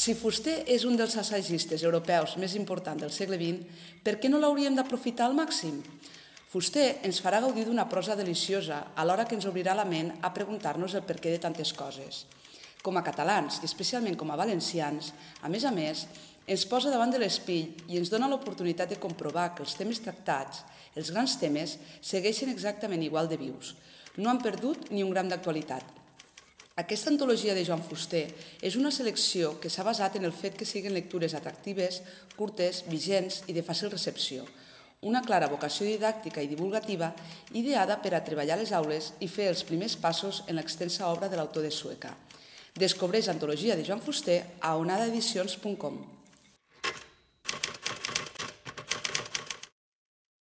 Si Fuster és un dels assagistes europeus més importants del segle XX, per què no l'hauríem d'aprofitar al màxim? Fuster ens farà gaudir d'una prosa deliciosa, alhora que ens obrirà la ment a preguntar-nos el perquè de tantes coses. Com a catalans, i especialment com a valencians, a més, ens posa davant de l'espill i ens dona l'oportunitat de comprovar que els temes tractats, els grans temes, segueixen exactament igual de vius. No han perdut ni un gram d'actualitat. Aquesta antologia de Joan Fuster és una selecció que s'ha basat en el fet que siguin lectures atractives, curtes, vigents i de fàcil recepció. Una clara vocació didàctica i divulgativa ideada per a treballar a les aules i fer els primers passos en l'extensa obra de l'autor de Sueca. Descobreix l'antologia de Joan Fuster a onadaedicions.com.